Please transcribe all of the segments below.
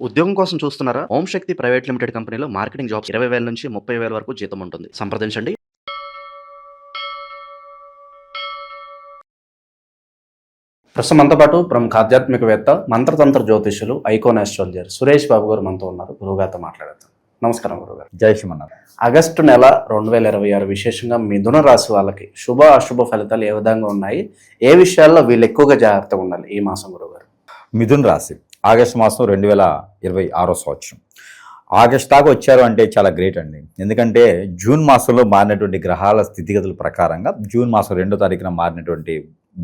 ఉద్యోగం కోసం చూస్తున్నారా? ఓం శక్తి ప్రైవేట్ లిమిటెడ్ కంపెనీలో మార్కెటింగ్ జాబ్స్ 20,000 నుంచి 30,000 వరకు జీతం ఉంటుంది. సంప్రదించండి. ప్రస్తుతం మనతో పాటు ప్రముఖ ఆధ్యాత్మికవేత్త, మంత్రతంత్ర జ్యోతిష్యులు, ఐకాన్ ఆస్ట్రాలజర్ సురేష్ బాబు గారు మనతో ఉన్నారు. గురువుగారితో మాట్లాడతాం. నమస్కారం గురుగారు. జై శ్రీమన్నారాయణ. ఆగస్టు నెల 2026 విశేషంగా మిథున రాశి వాళ్ళకి శుభ అశుభ ఫలితాలు ఏ విధంగా ఉన్నాయి? ఏ విషయాల్లో వీళ్ళు ఎక్కువగా జాగ్రత్తగా ఉండాలి ఈ మాసం గురుగారు? మిథున్ రాశి ఆగస్టు మాసం 2026 సంవత్సరం ఆగస్టు దాకా వచ్చారు అంటే చాలా గ్రేట్ అండి. ఎందుకంటే జూన్ మాసంలో మారినటువంటి గ్రహాల స్థితిగతుల ప్రకారంగా జూన్ మాసం 2వ తారీఖున మారినటువంటి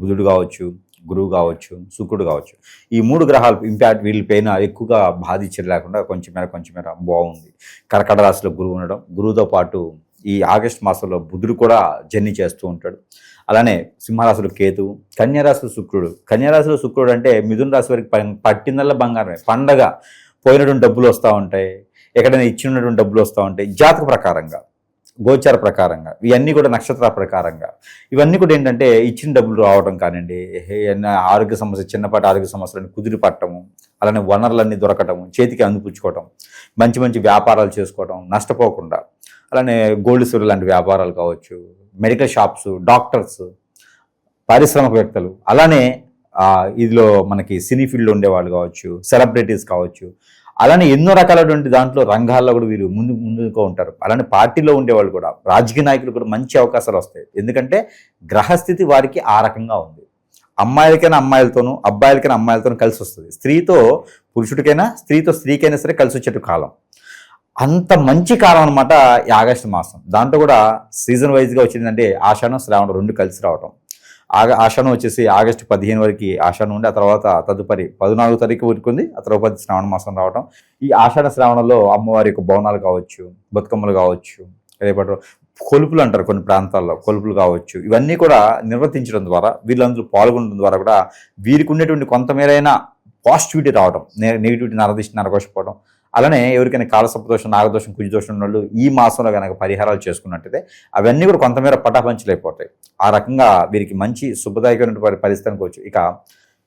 బుధుడు కావచ్చు, గురువు కావచ్చు, శుక్రుడు కావచ్చు, ఈ 3 గ్రహాలు ఇంపాక్ట్ వీళ్ళపైన ఎక్కువగా బాధించడం లేకుండా కొంచెం మేర బాగుంది. కర్కట రాశిలో గురువు ఉండడం, గురువుతో పాటు ఈ ఆగస్టు మాసంలో బుధుడు కూడా జర్నీ చేస్తూ ఉంటాడు. అలానే సింహరాశిలో కేతువు, కన్యారాశిలో శుక్రుడు. కన్యారాశిలో శుక్రుడు అంటే మిథున రాశి వారికి పట్టిందల్లా బంగారమే. పండగ పోయినటువంటి డబ్బులు వస్తూ ఉంటాయి, ఎక్కడైనా ఇచ్చినటువంటి డబ్బులు వస్తూ ఉంటాయి. జాతక ప్రకారంగా, గోచార ప్రకారంగా, ఇవన్నీ కూడా నక్షత్ర ప్రకారంగా, ఇవన్నీ కూడా ఏంటంటే ఇచ్చిన డబ్బులు రావడం కానివ్వండి, ఆరోగ్య సమస్య, చిన్నపాటి ఆరోగ్య సమస్యలను కుదిరి పట్టము, అలానే వనరులన్నీ దొరకటము, చేతికి అందిపుచ్చుకోవటం, మంచి వ్యాపారాలు చేసుకోవటం నష్టపోకుండా, అలానే గోల్డ్ సిల్వర్ లాంటి వ్యాపారాలు కావచ్చు, మెడికల్ షాప్స్, డాక్టర్స్, పారిశ్రామికవేత్తలు, అలానే ఇదిలో మనకి సినీ ఫీల్డ్లో ఉండేవాళ్ళు కావచ్చు, సెలబ్రిటీస్ కావచ్చు, అలానే ఎన్నో రకాలటువంటి దాంట్లో రంగాల్లో కూడా వీరు ముందుగా ఉంటారు. అలానే పార్టీలో ఉండేవాళ్ళు కూడా, రాజకీయ నాయకులు కూడా మంచి అవకాశాలు వస్తాయి. ఎందుకంటే గ్రహస్థితి వారికి ఆ రకంగా ఉంది. అమ్మాయిలకైనా అమ్మాయిలతోనూ, అబ్బాయిలకైనా అమ్మాయిలతోనూ కలిసి వస్తుంది. స్త్రీతో పురుషుడికైనా, స్త్రీతో స్త్రీకైనా సరే కలిసి వచ్చేటు కాలం. అంత మంచి కాలం అనమాట ఈ ఆగస్టు మాసం. దాంట్లో కూడా సీజన్ వైజ్గా వచ్చిందంటే ఆషాఢం, శ్రావణం 2 కలిసి రావటం. ఆషాఢం వచ్చేసి ఆగస్టు 15 వరకు ఆషాఢం ఉండి, ఆ తర్వాత తదుపరి 14వ తారీఖు ఉరుకుంది, ఆ తర్వాత శ్రావణ మాసం రావటం. ఈ ఆషాఢ శ్రావణంలో అమ్మవారి యొక్క బోనాలు కావచ్చు, బతుకమ్మలు కావచ్చు, రేపటి కొలుపులు అంటారు కొన్ని ప్రాంతాల్లో, కొలుపులు కావచ్చు, ఇవన్నీ కూడా నిర్వర్తించడం ద్వారా, వీళ్ళందరూ పాల్గొనడం ద్వారా కూడా వీరికి ఉండేటువంటి కొంతమేరైనా పాజిటివిటీ రావడం, నెగిటివిటీ నరదిష్టి నరకోకపోవడం. అలానే ఎవరికైనా కాలసర్పదోషం, నాగదోషం, కుజదోషం ఉన్న వాళ్ళు ఈ మాసంలో కనుక పరిహారాలు చేసుకున్నట్టయితే అవన్నీ కూడా కొంతమేర పటాపంచలైపోతాయి. ఆ రకంగా వీరికి మంచి శుభదాయకమైన పరిస్థితి అనుకోవచ్చు. ఇక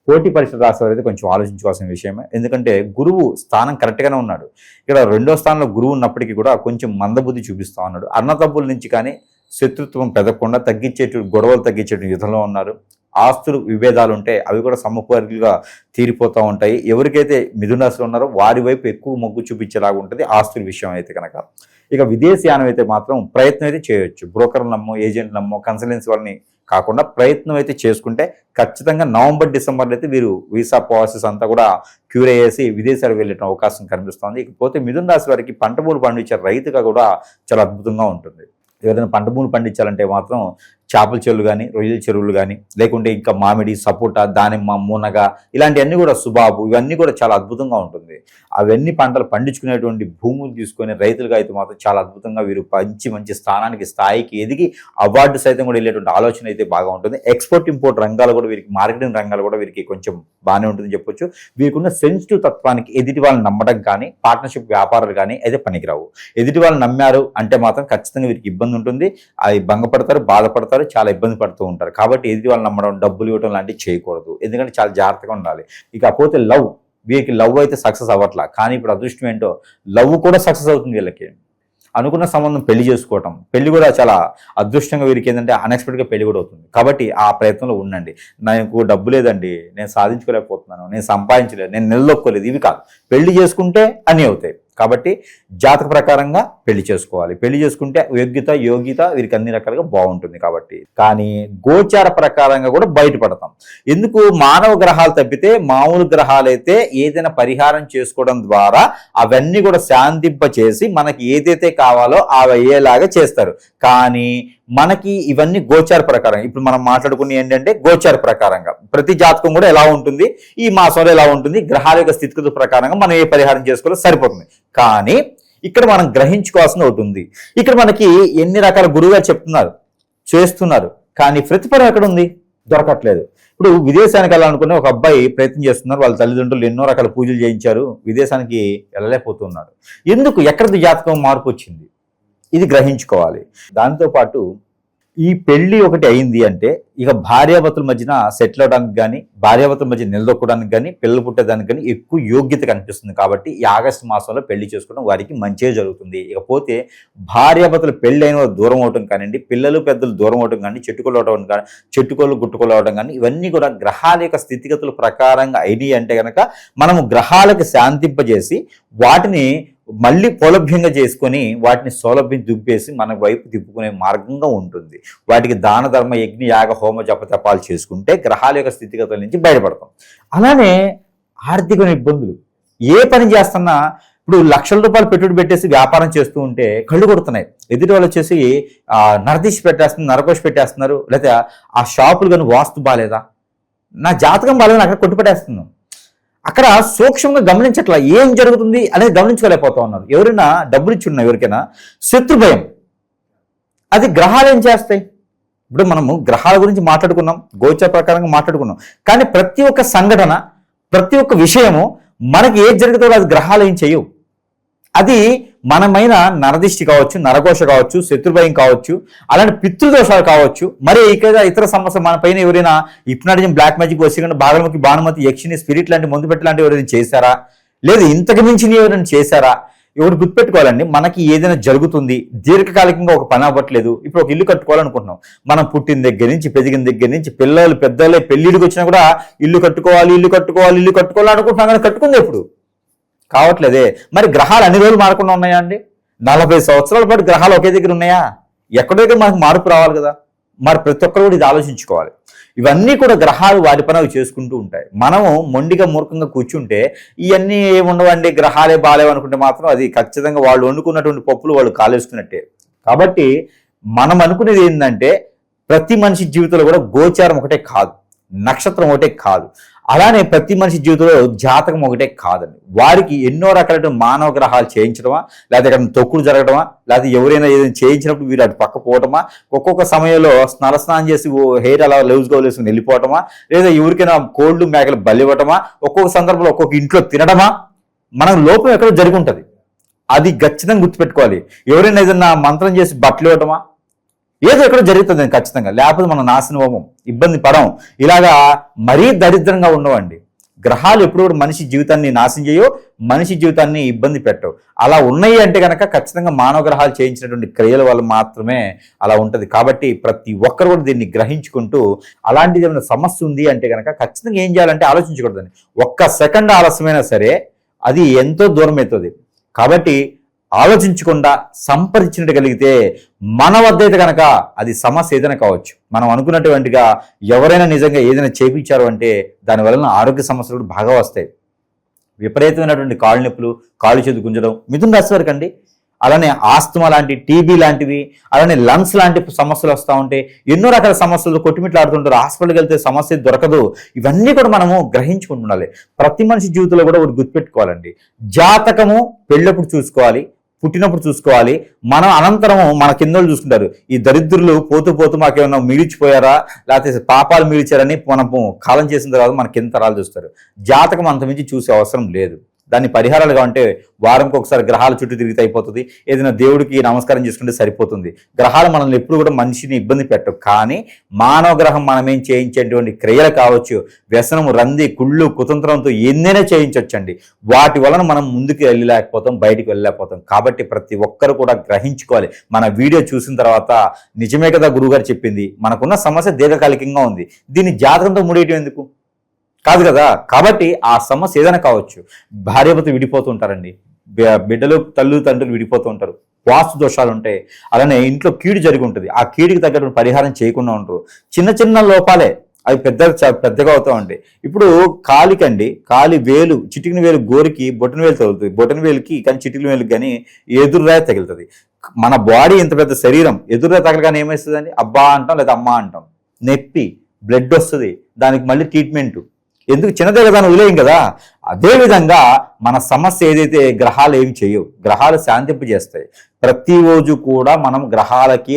పోటీ పరీక్షలు రాసేవారు అయితే కొంచెం ఆలోచించుకోవాల్సిన విషయమే. ఎందుకంటే గురువు స్థానం కరెక్ట్గానే ఉన్నాడు. ఇక్కడ 2వ స్థానంలో గురువు ఉన్నప్పటికీ కూడా కొంచెం మందబుద్ధి చూపిస్తూ ఉన్నాడు. అన్నతమ్ముల నుంచి కానీ శత్రుత్వం పెదగకుండా గొడవలు తగ్గించేటు యుద్ధంలో ఉన్నారు. ఆస్తులు విభేదాలు ఉంటే అవి కూడా సమ్మకుగా తీరిపోతూ ఉంటాయి. ఎవరికైతే మిథున రాశిలో ఉన్నారో వారి వైపు ఎక్కువ మొగ్గు చూపించేలాగా ఉంటుంది ఆస్తుల విషయం అయితే కనుక. ఇక విదేశీయానం అయితే మాత్రం ప్రయత్నం అయితే చేయొచ్చు. బ్రోకర్లు నమ్మో, ఏజెంట్లు నమ్మో, కన్సల్టెన్సీ వాళ్ళని కాకుండా ప్రయత్నం అయితే చేసుకుంటే ఖచ్చితంగా నవంబర్, డిసెంబర్లో అయితే వీరు వీసా ప్రాసెస్ అంతా కూడా క్యూర్ అయ్యేసి విదేశాలకు వెళ్ళే అవకాశం కనిపిస్తుంది. ఇకపోతే మిథున రాశి వారికి పంట భూములు పండించే రైతుగా కూడా చాలా అద్భుతంగా ఉంటుంది. ఏదైనా పంట భూములు పండించాలంటే మాత్రం చేపల చెరువులు కానీ, రొయ్యల చెరువులు కానీ, లేకుంటే ఇంకా మామిడి, సపోటా, దానిమ్మ, మునగ, ఇలాంటివన్నీ కూడా సుబాబు, ఇవన్నీ కూడా చాలా అద్భుతంగా ఉంటుంది. అవన్నీ పంటలు పండించుకునేటువంటి భూములు తీసుకొని రైతులుగా అయితే మాత్రం చాలా అద్భుతంగా వీరు మంచి స్థాయికి ఎదిగి అవార్డు సైతం కూడా వెళ్ళేటువంటి ఆలోచన అయితే బాగా ఉంటుంది. ఎక్స్పోర్ట్ ఇంపోర్ట్ రంగాలు కూడా వీరికి, మార్కెటింగ్ రంగాలు కూడా వీరికి కొంచెం బాగానే ఉంటుందని చెప్పొచ్చు. వీరికి ఉన్న సెన్సిటివ్ తత్వానికి ఎదుటి వాళ్ళని నమ్మడం కానీ, పార్ట్నర్షిప్ వ్యాపారాలు కానీ అయితే పనికిరావు. ఎదుటి వాళ్ళు నమ్మారు అంటే మాత్రం ఖచ్చితంగా వీరికి ఇబ్బంది ఉంటుంది. అవి భంగపడతారు, బాధపడతారు, చాలా ఇబ్బంది పడుతూ ఉంటారు. కాబట్టి ఎదుటి వాళ్ళు నమ్మడం, డబ్బులు ఇవ్వడం లాంటివి చేయకూడదు. ఎందుకంటే చాలా జాగ్రత్తగా ఉండాలి. ఇకపోతే లవ్, వీరికి లవ్ అయితే సక్సెస్ అవ్వట్లా. కానీ ఇప్పుడు అదృష్టం ఏంటో లవ్ కూడా సక్సెస్ అవుతుంది. వీళ్ళకి అనుకున్న సంబంధం పెళ్లి చేసుకోవటం, పెళ్లి కూడా చాలా అదృష్టంగా వీరికి ఏంటంటే అన్ఎక్స్పెక్టెడ్గా పెళ్లి కూడా అవుతుంది. కాబట్టి ఆ ప్రయత్నంలో ఉండండి. నాకు డబ్బు లేదండి, నేను సాధించుకోలేకపోతున్నాను, నేను సంపాదించలేదు, నేను నిలదొక్కోలేదు, ఇవి కాదు. పెళ్లి చేసుకుంటే అన్నీ అవుతాయి. కాబట్టి జాతక ప్రకారంగా పెళ్లి చేసుకోవాలి. పెళ్లి చేసుకుంటే యోగ్యత వీరికి అన్ని రకాలుగా బాగుంటుంది. కాబట్టి కానీ గోచార ప్రకారంగా కూడా బయటపడతాం. ఎందుకు? మానవ గ్రహాలు తప్పితే మామూలు గ్రహాలు అయితే ఏదైనా పరిహారం చేసుకోవడం ద్వారా అవన్నీ కూడా శాంతింపచేసి మనకి ఏదైతే కావాలో అవి అయ్యేలాగా చేస్తారు. కానీ మనకి ఇవన్నీ గోచార ప్రకారం, ఇప్పుడు మనం మాట్లాడుకుని ఏంటంటే గోచార ప్రకారంగా ప్రతి జాతకం కూడా ఎలా ఉంటుంది, ఈ మాసంలో ఎలా ఉంటుంది, గ్రహాల యొక్క స్థితిగతుల ప్రకారంగా మనం ఏ పరిహారం చేసుకోవాలో సరిపోతుంది. కానీ ఇక్కడ మనం గ్రహించుకోవాల్సిన ఒకటి ఉంది. ఇక్కడ మనకి ఎన్ని రకాల గురువుగారు చెప్తున్నారు, చేస్తున్నారు, కానీ ప్రతిఫలం ఎక్కడ ఉంది? దొరకట్లేదు. ఇప్పుడు విదేశానికి వెళ్ళాలనుకునే ఒక అబ్బాయి ప్రయత్నం చేస్తున్నారు. వాళ్ళ తల్లిదండ్రులు ఎన్నో రకాల పూజలు చేయించారు, విదేశానికి వెళ్ళలేకపోతున్నారు. ఎందుకు? ఎక్కడ జాతకం మార్పు వచ్చింది? ఇది గ్రహించుకోవాలి. దాంతోపాటు ఈ పెళ్లి ఒకటి అయింది అంటే ఇక భార్యాభర్తల మధ్యన సెటిల్ అవడానికి కానీ భార్యాభర్తల మధ్య నిలదొక్కడానికి కానీ పిల్లలు పుట్టేదానికి కానీ ఎక్కువ యోగ్యత కనిపిస్తుంది. కాబట్టి ఈ ఆగస్టు మాసంలో పెళ్లి చేసుకోవడం వారికి మంచిగా జరుగుతుంది. ఇకపోతే భార్యాభర్తలు పెళ్లి అయిన వారు దూరం అవడం కానివ్వండి, పిల్లలు పెద్దలు దూరం అవడం కానీ, చెట్టుకోలు గుట్టుకోలు అవడం కానీ, ఇవన్నీ కూడా గ్రహాల యొక్క స్థితిగతుల ప్రకారంగా అయినాయి అంటే కనుక మనము గ్రహాలకు శాంతింపజేసి వాటిని మళ్ళీ సౌలభ్యంగా చేసుకొని వాటిని సౌలభ్యం దుబ్బేసి మన వైపు తిప్పుకునే మార్గంగా ఉంటుంది. వాటికి దాన ధర్మ యజ్ఞ యాగ హోమ జపతపాలు చేసుకుంటే గ్రహాల యొక్క స్థితిగతుల నుంచి బయటపడతాం. అలానే ఆర్థిక ఇబ్బందులు ఏ పని చేస్తున్నా ఇప్పుడు లక్షల రూపాయలు పెట్టుబడి పెట్టేసి వ్యాపారం చేస్తూ ఉంటే కళ్ళు కొడుతున్నాయి. ఎదుటి వాళ్ళు వచ్చేసి నరదీసి పెట్టేస్తున్నారు, నరకోష్ పెట్టేస్తున్నారు, లేదా ఆ షాపులు కానీ వాస్తు బాగాలేదా, నా జాతకం బాగాలేదని అక్కడ కొట్టుపెట్టేస్తున్నాం. అక్కడ సూక్ష్మంగా గమనించట్లా ఏం జరుగుతుంది అనేది గమనించుకోలేకపోతా ఉన్నారు. ఎవరైనా డబ్బులు ఇచ్చి ఉన్నా ఎవరికైనా శత్రు భయం, అది గ్రహాలు ఏం చేస్తాయి? ఇప్పుడు మనము గ్రహాల గురించి మాట్లాడుకున్నాం, గోచర ప్రకారంగా మాట్లాడుకున్నాం, కానీ ప్రతి ఒక్క సంఘటన ప్రతి ఒక్క విషయము మనకి ఏది జరుగుతుందో అది గ్రహాలు ఏం చేయవు. అది మనమైన నరదిష్టి కావచ్చు, నరఘోష కావచ్చు, శత్రుభయం కావచ్చు, అలాంటి పితృదోషాలు కావచ్చు, మరి ఇతర సమస్యలు మన పైన ఎవరైనా హిప్నాటిజం, బ్లాక్ మ్యాజిక్, వశీకరణ, భాగలముఖి, భానుమతి, యక్షిని, స్పిరిట్ లాంటి మందు పెట్టి లాంటి ఎవరైనా చేశారా, లేదు ఇంతకు మించిన ఎవరైనా చేశారా? ఎవరు గుర్తుపెట్టుకోవాలండి, మనకి ఏదైనా జరుగుతుంది, దీర్ఘకాలికంగా ఒక పని అవ్వట్లేదు. ఇప్పుడు ఒక ఇల్లు కట్టుకోవాలనుకుంటున్నాం, మనం పుట్టిన దగ్గర నుంచి పెరిగిన దగ్గర నుంచి పిల్లలు పెద్దలే పెళ్లిడికి వచ్చినా కూడా ఇల్లు కట్టుకోవాలి అనుకుంటున్నాం, కానీ కట్టుకుంది ఎప్పుడు కావట్లేదే. మరి గ్రహాలు అన్ని రోజులు మారకుండా ఉన్నాయా అండి? 40 సంవత్సరాల పాటు గ్రహాలు ఒకే దగ్గర ఉన్నాయా? ఎక్కడైతే మనకు మార్పు రావాలి కదా. మరి ప్రతి ఒక్కరు కూడా ఇది ఆలోచించుకోవాలి. ఇవన్నీ కూడా గ్రహాలు వాటి పని అవి చేసుకుంటూ ఉంటాయి. మనము మొండిగా మూర్ఖంగా కూర్చుంటే ఇవన్నీ ఏముండవండి, గ్రహాలే బాలేవు అనుకుంటే మాత్రం అది ఖచ్చితంగా వాళ్ళు వండుకున్నటువంటి పప్పులు వాళ్ళు కాలేస్తున్నట్టే. కాబట్టి మనం అనుకునేది ఏంటంటే ప్రతి మనిషి జీవితంలో కూడా గోచారం ఒకటే కాదు, నక్షత్రం ఒకటే కాదు, అలానే ప్రతి మనిషి జీవితంలో జాతకం ఒకటే కాదండి. వారికి ఎన్నో రకాల మానవ గ్రహాలు చేయించడమా, లేదా ఎక్కడ తొక్కుడు జరగడమా, లేదా ఎవరైనా ఏదైనా చేయించినప్పుడు వీరు అటు పక్క పోవటమా, ఒక్కొక్క సమయంలో స్నానం చేసి హెయిర్ అలా లూజ్గా వేసుకుని వెళ్ళిపోవటమా, లేదా ఎవరికైనా కోళ్ళు మేకలు బలివ్వటమా, ఒక్కొక్క సందర్భంలో ఒక్కొక్క ఇంట్లో తినడమా, మనం లోపం ఎక్కడో జరిగి ఉంటుంది. అది ఖచ్చితంగా గుర్తుపెట్టుకోవాలి. ఎవరైనా ఏదైనా మంత్రం చేసి బట్టలు ఇవ్వటమా, ఏదో ఎక్కడ జరుగుతుంది ఖచ్చితంగా, లేకపోతే మనం నాశనం ఇబ్బంది పడం. ఇలాగా మరీ దరిద్రంగా ఉండవండి. గ్రహాలు ఎప్పుడు కూడా మనిషి జీవితాన్ని నాశనం చేయో, మనిషి జీవితాన్ని ఇబ్బంది పెట్టవు. అలా ఉన్నాయి అంటే కనుక ఖచ్చితంగా మానవ గ్రహాలు చేయించినటువంటి క్రియల వల్ల మాత్రమే అలా ఉంటుంది. కాబట్టి ప్రతి ఒక్కరు కూడా దీన్ని గ్రహించుకుంటూ అలాంటిది ఏమైనా సమస్య ఉంది అంటే కనుక ఖచ్చితంగా ఏం చేయాలంటే ఆలోచించకూడదని. ఒక్క సెకండ్ ఆలస్యమైనా సరే అది ఎంతో దూరం అవుతుంది. కాబట్టి ఆలోచించకుండా సంప్రదించినట్టు కలిగితే మన వద్ద అయితే కనుక అది సమస్య ఏదైనా కావచ్చు. మనం అనుకున్నటువంటిగా ఎవరైనా నిజంగా ఏదైనా చేయించారు అంటే దానివల్ల ఆరోగ్య సమస్యలు కూడా బాగా వస్తాయి. విపరీతమైనటువంటి కాళ్ళు నొప్పులు, కాళ్ళు చేతులు గుంజడం మిథున రాశి వారికి అండి. అలానే ఆస్తమా లాంటి, టీబీ లాంటివి, అలానే లంగ్స్ లాంటి సమస్యలు వస్తూ ఉంటే, ఎన్నో రకాల సమస్యలు కొట్టుమిట్లాడుతుంటారు. హాస్పిటల్కి వెళ్తే సమస్య దొరకదు. ఇవన్నీ కూడా మనము గ్రహించుకుంటుండాలి. ప్రతి మనిషి జీవితంలో కూడా ఒకటి గుర్తుపెట్టుకోవాలండి, జాతకము పెళ్ళప్పుడు చూసుకోవాలి, పుట్టినప్పుడు చూసుకోవాలి. మనం అనంతరము మన కిందలు చూసుకుంటారు. ఈ దరిద్రులు పోతూ పోతూ మాకేమన్నా మిగిలిచిపోయారా, లేకపోతే పాపాలు మిగిల్చారని మనము కాలం చేసిన తర్వాత మన కింద తరాలు చూస్తారు. జాతకం అంతమించి చూసే అవసరం లేదు. దాన్ని పరిహారాలుగా అంటే వారంకి ఒకసారి గ్రహాల చుట్టూ తిరిగితే అయిపోతుంది. ఏదైనా దేవుడికి నమస్కారం చేసుకుంటే సరిపోతుంది. గ్రహాలు మనల్ని ఎప్పుడు కూడా మనిషిని ఇబ్బంది పెట్టవు. కానీ మానవ గ్రహం మనమేం చేయించేటువంటి క్రియలు కావచ్చు, వ్యసనము, రంది, కుళ్ళు, కుతంత్రంతో ఎన్నైనా చేయించవచ్చండి. వాటి వలన మనం ముందుకు వెళ్ళలేకపోతాం, బయటికి వెళ్ళలేకపోతాం. కాబట్టి ప్రతి ఒక్కరు కూడా గ్రహించుకోవాలి. మన వీడియో చూసిన తర్వాత నిజమే కదా గురువుగారు చెప్పింది, మనకున్న సమస్య దీర్ఘకాలికంగా ఉంది, దీన్ని జాతకంతో ముడియటం ఎందుకు? కాదు కదా. కాబట్టి ఆ సమస్య ఏదైనా కావచ్చు. భార్యాభర్తలు విడిపోతూ ఉంటారండి, బిడ్డలు తండ్రులు విడిపోతూ ఉంటారు, వాస్తు దోషాలు ఉంటాయి, అలానే ఇంట్లో కీడు జరిగి ఉంటుంది. ఆ కీడుకి తగ్గట్టు పరిహారం చేయకుండా ఉంటారు. చిన్న చిన్న లోపాలే అవి పెద్దగా అవుతూ ఉంటాయి. ఇప్పుడు కాలికండి, కాలి వేలు, చిటికిన వేలు గోరికి బొటన వేలు తగులుతుంది, బొటన వేలుకి కానీ చిటికిన వేలుకి కానీ ఎదురురాయ తగులుతుంది. మన బాడీ ఇంత పెద్ద శరీరం ఎదురురాయ తగలగానే ఏమవుతుందండి? అబ్బా అంటాం, లేదా అమ్మ అంటాం, నొప్పి, బ్లడ్ వస్తుంది, దానికి మళ్ళీ ట్రీట్మెంట్ ఎందుకు? చిన్నదే కదా అని వదిలేయం కదా. అదేవిధంగా మన సమస్య ఏదైతే గ్రహాలు ఏమి చేయవు, గ్రహాలు శాంతింపజేస్తాయి. ప్రతిరోజు కూడా మనం గ్రహాలకి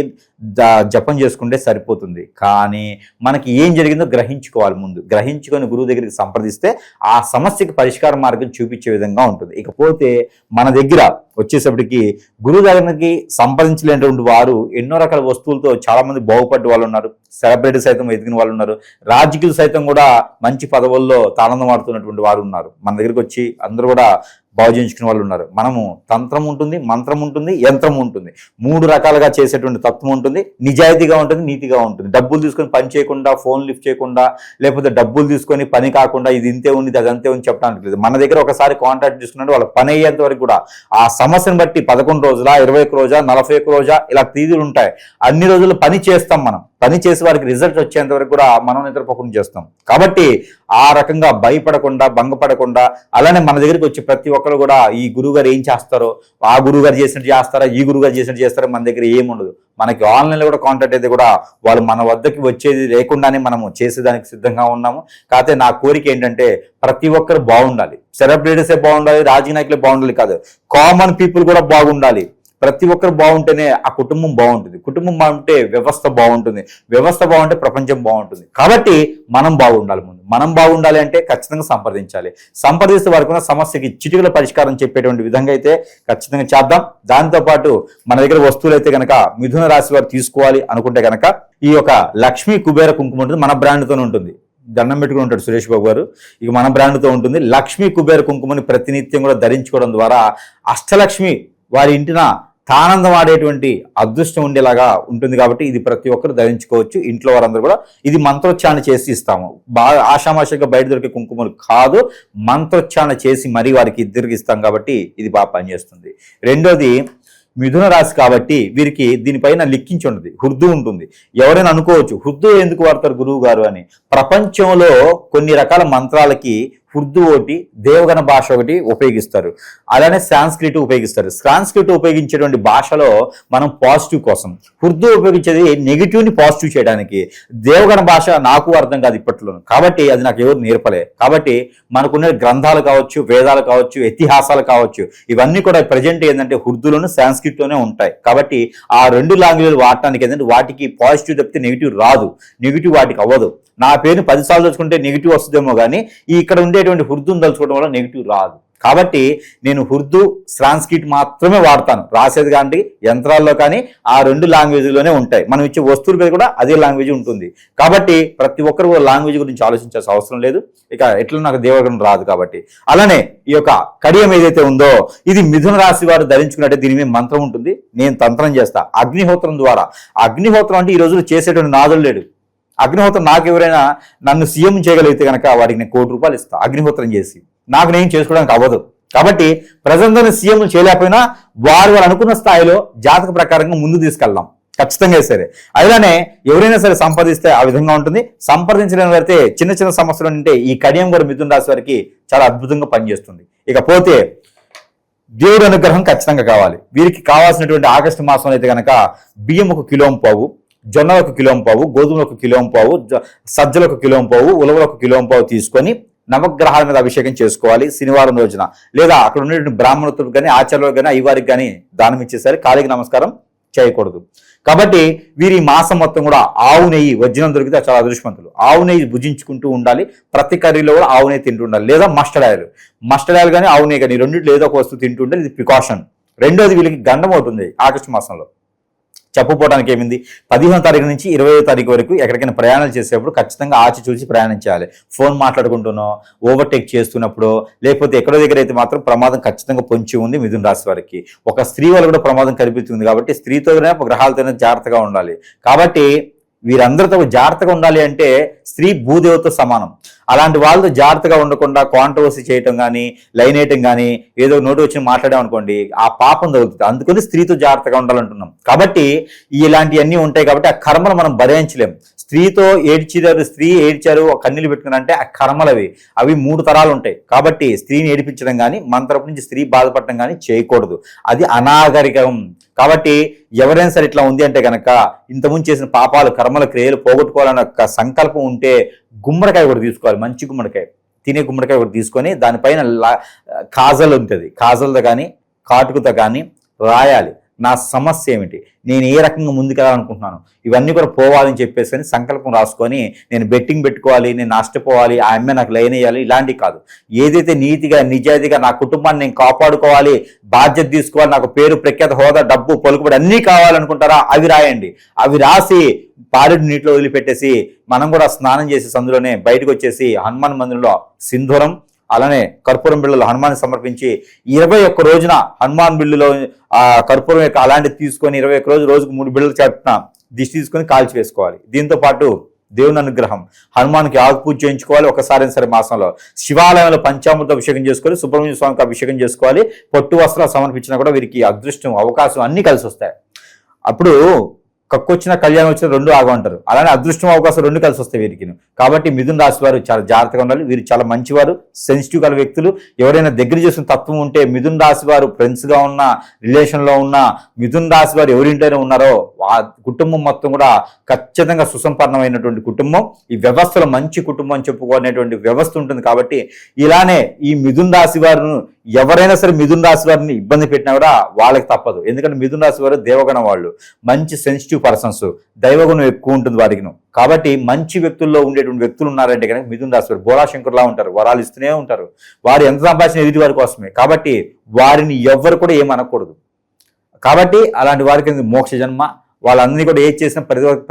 జపం చేసుకుంటే సరిపోతుంది. కానీ మనకి ఏం జరిగిందో గ్రహించుకోవాలి. ముందు గ్రహించుకొని గురువు దగ్గరికి సంప్రదిస్తే ఆ సమస్యకి పరిష్కార మార్గం చూపించే విధంగా ఉంటుంది. ఇకపోతే మన దగ్గర వచ్చేసప్పటికి గురువు దగ్గరికి సంప్రదించలేనటువంటి వారు ఎన్నో రకాల వస్తువులతో చాలా మంది బాగుపడ్డ వాళ్ళు ఉన్నారు, సెలబ్రిటీ సైతం ఎదిగిన వాళ్ళు ఉన్నారు, రాజకీయులు సైతం కూడా మంచి పదవుల్లో తానందం ఆడుతున్నటువంటి వారు ఉన్నారు. మన దగ్గరికి వచ్చి అందరూ కూడా బాగు చేయించుకునే వాళ్ళు ఉన్నారు. మనము తంత్రం ఉంటుంది, మంత్రం ఉంటుంది, యంత్రం ఉంటుంది. 3 రకాలుగా చేసేటువంటి తత్వం ఉంటుంది. నిజాయితీగా ఉంటుంది, నీతిగా ఉంటుంది. డబ్బులు తీసుకొని పని చేయకుండా, ఫోన్ లిఫ్ట్ చేయకుండా, లేకపోతే డబ్బులు తీసుకొని పని కాకుండా ఇది ఇంతే ఉంది అది అంతే ఉంది చెప్పడానికి లేదు. మన దగ్గర ఒకసారి కాంటాక్ట్ తీసుకున్నట్టు వాళ్ళ పని అయ్యేంత వరకు కూడా ఆ సమస్యను బట్టి 11 రోజులా, 21 రోజా, 41 రోజా ఇలా తీరులు ఉంటాయి. అన్ని రోజులు పని చేస్తాం. మనం పని చేసి వారికి రిజల్ట్ వచ్చేంత వరకు కూడా మనం నిద్రపోకుండా చేస్తాం. కాబట్టి ఆ రకంగా భయపడకుండా, భంగపడకుండా, అలానే మన దగ్గరికి వచ్చి ప్రతి ఒక్కరు కూడా ఈ గురువుగారు ఏం చేస్తారో, ఆ గురువుగారు చేసినట్టు చేస్తారా, ఈ గురువుగారు చేసినట్టు చేస్తారో మన దగ్గర ఏముండదు. మనకి ఆన్లైన్లో కూడా కాంటాక్ట్ అయితే కూడా వాళ్ళు మన వద్దకి వచ్చేది లేకుండానే మనము చేసేదానికి సిద్ధంగా ఉన్నాము. కాకపోతే నా కోరిక ఏంటంటే ప్రతి ఒక్కరు బాగుండాలి. సెలబ్రిటీసే బాగుండాలి, రాజకీయ నాయకులే బాగుండాలి కాదు, కామన్ పీపుల్ కూడా బాగుండాలి. ప్రతి ఒక్కరు బాగుంటేనే ఆ కుటుంబం బాగుంటుంది. కుటుంబం బాగుంటే వ్యవస్థ బాగుంటుంది. వ్యవస్థ బాగుంటే ప్రపంచం బాగుంటుంది. కాబట్టి మనం బాగుండాలి. ముందు మనం బాగుండాలి అంటే ఖచ్చితంగా సంప్రదించాలి. సంప్రదిస్తే వారికి ఉన్న సమస్యకి చిటికల పరిష్కారం చెప్పేటువంటి విధంగా అయితే ఖచ్చితంగా చేద్దాం. దాంతోపాటు మన దగ్గర వస్తువులు అయితే కనుక మిథున రాశి వారు తీసుకోవాలి అనుకుంటే కనుక ఈ యొక్క లక్ష్మీ కుబేర కుంకుమ ఉంటుంది, మన బ్రాండ్తోనే ఉంటుంది. దండం పెట్టుకుని ఉంటాడు సురేష్ బాబు గారు. ఇక మన బ్రాండ్తో ఉంటుంది. లక్ష్మీ కుబేర కుంకుమని ప్రతినిత్యం కూడా ధరించుకోవడం ద్వారా అష్టలక్ష్మి వారి ఇంటిన ఆనందం ఆడేటువంటి అదృష్టం ఉండేలాగా ఉంటుంది. కాబట్టి ఇది ప్రతి ఒక్కరు ధరించుకోవచ్చు. ఇంట్లో వారందరూ కూడా ఇది మంత్రోచ్చారణ చేసి ఇస్తాము. బాగా ఆషామాషిగా బయట దొరికే కుంకుమలు కాదు, మంత్రోచ్చారణ చేసి మరీ వారికి ఇద్దరికి ఇస్తాం. కాబట్టి ఇది బాగా పనిచేస్తుంది. రెండోది మిథున రాశి కాబట్టి వీరికి దీనిపైన లిక్కించి ఉంటుంది, హుర్దు ఉంటుంది. ఎవరైనా అనుకోవచ్చు హుర్దు ఎందుకు వాడతారు గురువు గారు అని. ప్రపంచంలో కొన్ని రకాల మంత్రాలకి ఉర్దూ ఒకటి, దేవగణ భాష ఒకటి ఉపయోగిస్తారు. అలానే సాంస్క్రిట్ ఉపయోగిస్తారు. సాంస్క్రిట్ ఉపయోగించేటువంటి భాషలో మనం పాజిటివ్ కోసం, ఉర్దూ ఉపయోగించేది నెగిటివ్ని పాజిటివ్ చేయడానికి. దేవగణ భాష నాకు అర్థం కాదు ఇప్పట్లో, కాబట్టి అది నాకు ఎవరు నేర్పలే. కాబట్టి మనకున్న గ్రంథాలు కావచ్చు, వేదాలు కావచ్చు, ఇతిహాసాలు కావచ్చు, ఇవన్నీ కూడా ప్రజెంట్ ఏంటంటే ఉర్దూలోను సాంస్క్రిట్లోనే ఉంటాయి. కాబట్టి ఆ 2 లాంగ్వేజ్లు వాడటానికి ఏంటంటే వాటికి పాజిటివ్ తప్పితే నెగిటివ్ రాదు, నెగిటివ్ వాటికి అవ్వదు. నా పేరుని 10 సార్లు తలుచుకుంటే నెగిటివ్ వస్తుందేమో కానీ ఇక్కడ ఉండేటువంటి ఉర్దూని తలుచుకోవడం వల్ల నెగిటివ్ రాదు. కాబట్టి నేను ఉర్దూ, సాంస్క్రిట్ మాత్రమే వాడతాను. రాసేది కానీ యంత్రాల్లో కానీ ఆ 2 లాంగ్వేజ్లోనే ఉంటాయి. మనం ఇచ్చే వస్తువుల మీద కూడా అదే లాంగ్వేజ్ ఉంటుంది. కాబట్టి ప్రతి ఒక్కరు కూడా లాంగ్వేజ్ గురించి ఆలోచించాల్సిన అవసరం లేదు. ఇక ఎట్లా నాకు దేవగణం రాదు కాబట్టి. అలానే ఈ యొక్క కడియం ఏదైతే ఉందో ఇది మిథున రాశి వారు ధరించుకున్నట్టే దీని మీద మంత్రం ఉంటుంది. నేను తంత్రం చేస్తా అగ్నిహోత్రం ద్వారా. అగ్నిహోత్రం అంటే ఈ రోజులు చేసేటువంటి నాదులు లేడు. అగ్నిహోత్రం నాకు ఎవరైనా నన్ను సీఎం చేయగలిగితే కనుక వాడికి నేను ₹1 కోటి ఇస్తా అగ్నిహోత్రం చేసి. నాకు నేను చేసుకోవడానికి అవ్వదు. కాబట్టి ప్రజెంట్లోనే సీఎం చేయలేకపోయినా వారు అనుకున్న స్థాయిలో జాతక ప్రకారంగా ముందు తీసుకెళ్దాం ఖచ్చితంగా సరే. అలానే ఎవరైనా సరే సంపాదిస్తే ఆ విధంగా ఉంటుంది. సంప్రదించడం అయితే చిన్న చిన్న సమస్యలు ఉంటే ఈ కడియం కూడా మిథున రాశి వారికి చాలా అద్భుతంగా పనిచేస్తుంది. ఇకపోతే దేవుడు అనుగ్రహం ఖచ్చితంగా కావాలి. వీరికి కావాల్సినటువంటి ఆగస్టు మాసంలో అయితే కనుక బియ్యం 1 కిలో పావు, జొన్నలు 1 కిలో పావు, గోధుమలు 1 కిలో పావు, సజ్జలు 1 కిలో పావు, ఉలవలు 1 కిలో పావు తీసుకొని నవగ్రహాల మీద అభిషేకం చేసుకోవాలి శనివారం రోజున. లేదా అక్కడ ఉన్నటువంటి బ్రాహ్మణులకు కానీ, ఆచార్యులకు కానీ, అయ్యవారికి కానీ దానం ఇచ్చేసరి కాలికి నమస్కారం చేయకూడదు. కాబట్టి వీరి మాసం మొత్తం కూడా ఆవు నెయ్యి వజ్రం దొరికితే చాలా అదృష్టవంతులు. ఆవు నెయ్యి భుజించుకుంటూ ఉండాలి. ప్రతి కర్రీలో కూడా ఆవు నెయ్యి తింటూ ఉండాలి. లేదా మస్టర్డ్ ఆయిల్ కానీ ఆవు నెయ్యి కానీ రెండింటిలో ఏదో ఒక వస్తువు తింటూ ఉండాలి. ఇది ప్రికాషన్. రెండోది వీళ్ళకి గండం అవుతుంది ఆగస్టు మాసంలో. చెప్పుకోవడానికి ఏమింది, 15వ తారీఖు నుంచి 20వ తారీఖు వరకు ఎక్కడికైనా ప్రయాణాలు చేసేప్పుడు ఖచ్చితంగా ఆచి చూసి ప్రయాణం చేయాలి. ఫోన్ మాట్లాడుకుంటున్నో, ఓవర్టేక్ చేస్తున్నప్పుడు, లేకపోతే ఎక్కడో దగ్గర అయితే మాత్రం ప్రమాదం ఖచ్చితంగా పొంచి ఉంది మిథున రాశి వారికి. ఒక స్త్రీ వల్ల కూడా ప్రమాదం కనిపిస్తుంది. కాబట్టి స్త్రీతోనే గ్రహాలతోనే జాగ్రత్తగా ఉండాలి. కాబట్టి వీరందరితో జాగ్రత్తగా ఉండాలి అంటే స్త్రీ భూదేవతో సమానం. అలాంటి వాళ్ళతో జాగ్రత్తగా ఉండకుండా కాంట్రవర్సీ చేయటం కానీ, లైన్ వేయటం కానీ, ఏదో నోటి వచ్చి మాట్లాడాం అనుకోండి ఆ పాపం తగులుతుంది. అందుకని స్త్రీతో జాగ్రత్తగా ఉండాలంటున్నాం. కాబట్టి ఇలాంటివన్నీ ఉంటాయి. కాబట్టి ఆ కర్మలు మనం భరించలేం. స్త్రీతో స్త్రీ ఏడ్చారు కన్నీళ్ళు పెట్టుకున్నారంటే ఆ కర్మలవి అవి 3 తరాలు ఉంటాయి. కాబట్టి స్త్రీని ఏడిపించడం కానీ, మన తరపు నుంచి స్త్రీ బాధపడటం కానీ చేయకూడదు. అది అనాగరికం. కాబట్టి ఎవరైనా సరే ఇట్లా ఉంది అంటే కనుక ఇంతకుముందు చేసిన పాపాలు, కర్మల క్రియలు పోగొట్టుకోవాలన్న సంకల్పం ఉంటే గుమ్మడికాయ కూడా తీసుకోవాలి. మంచి గుమ్మడికాయ తినే గుమ్మడికాయ ఒకటి తీసుకొని దానిపైన కాజల్ ఉంటుంది, కాజల్తో కానీ కాటుకుతో కానీ రాయాలి నా సమస్య ఏమిటి, నేను ఏ రకంగా ముందుకెళ్ళాలనుకుంటున్నాను, ఇవన్నీ కూడా పోవాలని చెప్పేసి సంకల్పం రాసుకొని నేను బెట్టింగ్ పెట్టుకోవాలి, నేను నష్టపోవాలి, ఆ అమ్మాయి నాకు లైన్ వేయాలి, ఇలాంటివి కాదు. ఏదైతే నీతిగా నిజాయితీగా నా కుటుంబాన్ని నేను కాపాడుకోవాలి, బాధ్యత తీసుకోవాలి, నాకు పేరు ప్రఖ్యాత హోదా డబ్బు పలుకుబడి అన్నీ కావాలనుకుంటారా అవి రాయండి. అవి రాసి పారెడు నీటిలో వదిలిపెట్టేసి మనం కూడా స్నానం చేసి అందులోనే బయటకు వచ్చేసి హనుమాన్ మందిరంలో సింధూరం అలానే కర్పూరం బిళ్ళలు హనుమాన్ సమర్పించి 21 రోజున హనుమాన్ బిళ్ళులో ఆ కర్పూరం యొక్క అలాంటివి తీసుకొని 21 రోజు రోజుకు 3 బిళ్ళలు చేస్తున్న దిష్టి తీసుకొని కాల్చి వేసుకోవాలి. దీంతో పాటు దేవుని అనుగ్రహం హనుమాన్కి ఆకు పూజ చేయించుకోవాలి ఒకసారి సరే మాసంలో. శివాలయంలో పంచామృత అభిషేకం చేసుకోవాలి, సుబ్రహ్మణ్య స్వామికి అభిషేకం చేసుకోవాలి, పొట్టు వస్త్రాలు సమర్పించినా కూడా వీరికి అదృష్టం అవకాశం అన్నీ కలిసి వస్తాయి. అప్పుడు కక్కొచ్చిన కళ్యాణం వచ్చిన రెండు ఆగమంటారు, అలానే అదృష్టం అవకాశం రెండు కలిసి వస్తాయి వీరికి. కాబట్టి మిథున రాశి వారు చాలా జాగ్రత్తగా ఉండాలి. వీరు చాలా మంచివారు, సెన్సిటివ్ గల వ్యక్తులు. ఎవరైనా దగ్గర చేసిన తత్వం ఉంటే మిథున రాశి వారు ఫ్రెండ్స్గా ఉన్న రిలేషన్లో ఉన్న మిథున రాశి వారు ఎవరింటైనా ఉన్నారో ఆ కుటుంబం మొత్తం కూడా ఖచ్చితంగా సుసంపన్నమైనటువంటి కుటుంబం, ఈ వ్యవస్థలో మంచి కుటుంబం అని చెప్పుకునేటువంటి వ్యవస్థ ఉంటుంది. కాబట్టి ఇలానే ఈ మిథున రాశి వారిని ఎవరైనా సరే మిథున రాశి వారిని ఇబ్బంది పెట్టినా కూడా వాళ్ళకి తప్పదు. ఎందుకంటే మిథున రాశి వారు దేవగణ వాళ్ళు, మంచి సెన్సిటివ్ పర్సన్స్, దైవగుణం ఎక్కువ ఉంటుంది వారికి. కాబట్టి మంచి వ్యక్తుల్లో ఉండేటువంటి వ్యక్తులు ఉన్నారంటే కనుక మిథున రాశి వారు బోలాశంకర్లా ఉంటారు, వరాలు ఇస్తూనే ఉంటారు. వారు ఎంత సంపాదించిన ఎదుటి వారి కోసమే. కాబట్టి వారిని ఎవ్వరు కూడా ఏమనకూడదు. కాబట్టి అలాంటి వారికి మోక్ష జన్మ, వాళ్ళందరినీ కూడా ఏది చేసినా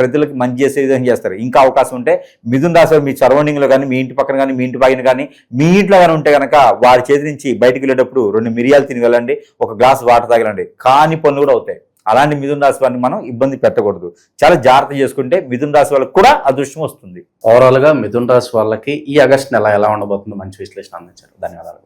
ప్రజలకు మంచి చేసే విధంగా చేస్తారు. ఇంకా అవకాశం ఉంటే మిథున రాశి వారు మీ సరౌండింగ్లో కానీ, మీ ఇంటి పక్కన కానీ, మీ ఇంటి పైన కానీ, మీ ఇంట్లో కానీ ఉంటే కనుక వారి చేతి నుంచి బయటకు వెళ్ళేటప్పుడు 2 మిరియాలు తిని వెళ్ళండి, ఒక గ్లాస్ వాటర్ తాగలండి. కాని పనులు కూడా అవుతాయి. అలాంటి మిథున రాశి వారిని మనం ఇబ్బంది పెట్టకూడదు. చాలా జాగ్రత్త చేసుకుంటే మిథున రాశి వాళ్ళకి కూడా అదృష్టం వస్తుంది. ఓవరాల్ గా మిథున రాశి వాళ్ళకి ఈ ఆగస్ట్ నెల ఎలా ఉండబోతుందో మంచి విశ్లేషణ అందించారు. ధన్యవాదాలు.